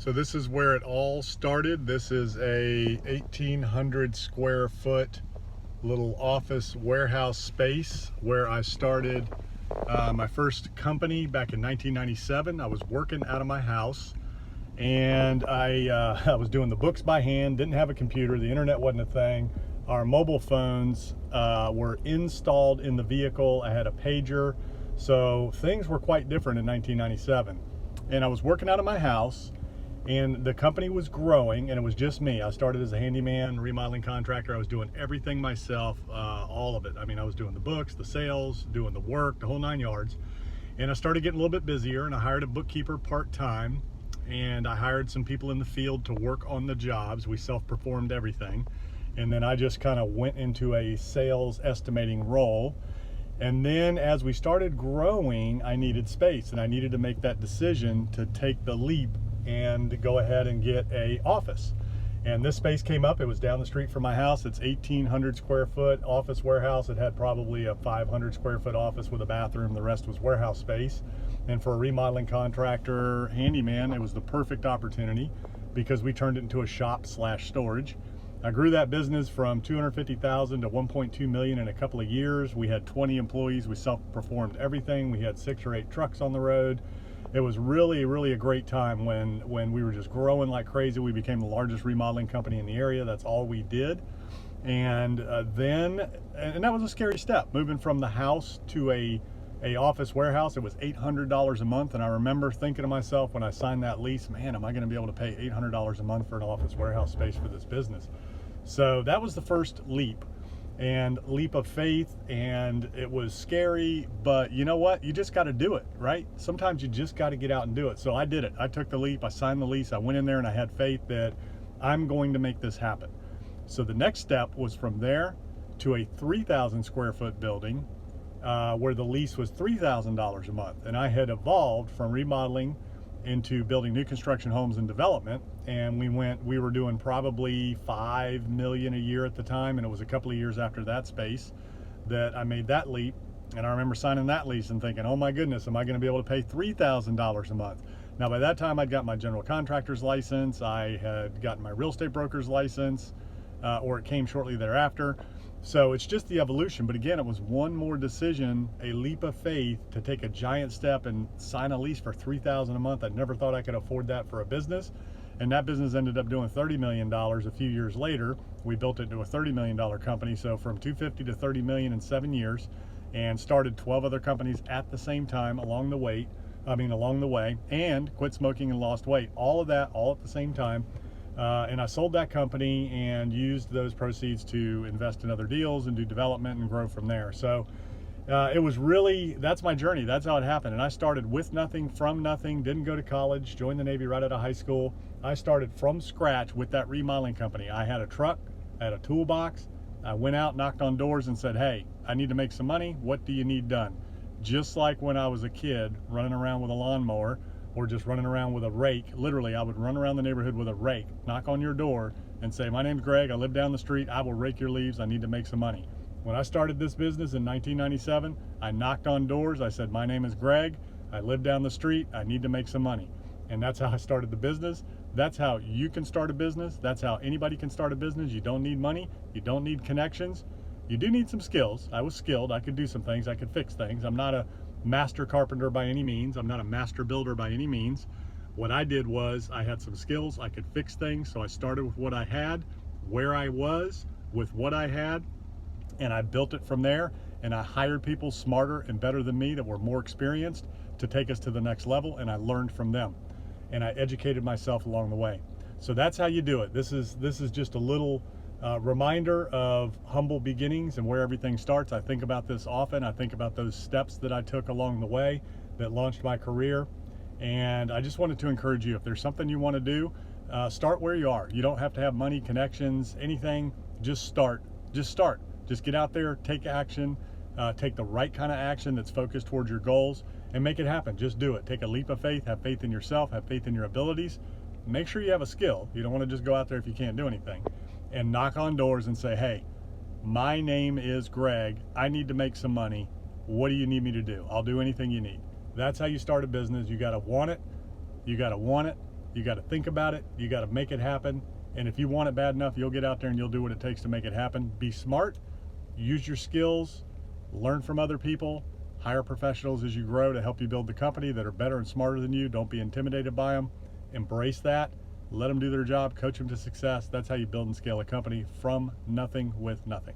So this is where it all started. This is a 1,800 square foot little office warehouse space where I started my first company back in 1997. I was working out of my house, and I was doing the books by hand, didn't have a computer, the internet wasn't a thing. Our mobile phones were installed in the vehicle. I had a pager, so things were quite different in 1997. And I was working out of my house, and the company was growing, and it was just me. I started as a handyman, remodeling contractor. I was doing everything myself, all of it. I mean, I was doing the books, the sales, doing the work, the whole 9 yards. And I started getting a little bit busier, and I hired a bookkeeper part-time, and I hired some people in the field to work on the jobs. We self-performed everything. And then I just kind of went into a sales estimating role. And then as we started growing, I needed space, and I needed to make that decision to take the leap and go ahead and get a office. And this space came up. It was down the street from my house. It's 1,800 square foot office warehouse. It had probably a 500 square foot office with a bathroom. The rest was warehouse space. And for a remodeling contractor, handyman, it was the perfect opportunity because we turned it into a shop/storage. I grew that business from 250,000 to 1.2 million in a couple of years. We had 20 employees. We self-performed everything. We had 6 or 8 trucks on the road. It was really, really a great time when we were just growing like crazy. We became the largest remodeling company in the area. That's all we did. And that was a scary step, moving from the house to a office warehouse. It was $800 a month. And I remember thinking to myself when I signed that lease, man, am I going to be able to pay $800 a month for an office warehouse space for this business? So that was the first leap of faith, and it was scary, but you know what? You just got to do it, right? Sometimes you just got to get out and do it. So I did it. I took the leap. I signed the lease. I went in there and I had faith that I'm going to make this happen. So the next step was from there to a 3,000 square foot building where the lease was $3,000 a month. And I had evolved from remodeling into building new construction homes and development, and we were doing probably 5 million a year at the time, and it was a couple of years after that space that I made that leap. And I remember signing that lease and thinking, oh my goodness, am I going to be able to pay $3,000 a month? Now by that time I'd got my general contractor's license, I had gotten my real estate broker's license, or it came shortly thereafter. So it's just the evolution. But again, it was one more decision, a leap of faith to take a giant step and sign a lease for $3,000 a month. I never thought I could afford that for a business. And that business ended up doing $30 million a few years later. We built it to a $30 million company. So from 250 to 30 million in 7 years, and started 12 other companies at the same time along the way, and quit smoking and lost weight. All of that, all at the same time. And I sold that company and used those proceeds to invest in other deals and do development and grow from there. So it was really, that's my journey. That's how it happened. And I started with nothing, from nothing, didn't go to college, joined the Navy right out of high school. I started from scratch with that remodeling company. I had a truck, I had a toolbox. I went out, knocked on doors and said, hey, I need to make some money. What do you need done? Just like when I was a kid running around with a lawnmower, or just running around with a rake. Literally, I would run around the neighborhood with a rake, knock on your door and say, my name's Greg, I live down the street, I will rake your leaves, I need to make some money. When I started this business in 1997, I knocked on doors, I said, my name is Greg, I live down the street, I need to make some money. And that's how I started the business. That's how you can start a business. That's how anybody can start a business. You don't need money, you don't need connections. You do need some skills. I was skilled, I could do some things, I could fix things. I'm not a master carpenter by any means. I'm not a master builder by any means. What I did was I had some skills. I could fix things. So I started with what I had, where I was with what I had, and I built it from there. And I hired people smarter and better than me that were more experienced to take us to the next level. And I learned from them. And I educated myself along the way. So that's how you do it. This is just a little reminder of humble beginnings and where everything starts. I think about this often. I think about those steps that I took along the way that launched my career. And I just wanted to encourage you, if there's something you want to do, start where you are. You don't have to have money, connections, anything. Just start. Just start. Just get out there, take action, take the right kind of action that's focused towards your goals, and make it happen. Just do it. Take a leap of faith. Have faith in yourself. Have faith in your abilities. Make sure you have a skill. You don't want to just go out there if you can't do anything. And knock on doors and say, hey, my name is Greg. I need to make some money. What do you need me to do? I'll do anything you need. That's how you start a business. You got to want it. You got to want it. You got to think about it. You got to make it happen. And if you want it bad enough, you'll get out there and you'll do what it takes to make it happen. Be smart, use your skills, learn from other people, hire professionals as you grow to help you build the company that are better and smarter than you. Don't be intimidated by them. Embrace that. Let them do their job, coach them to success. That's how you build and scale a company from nothing with nothing.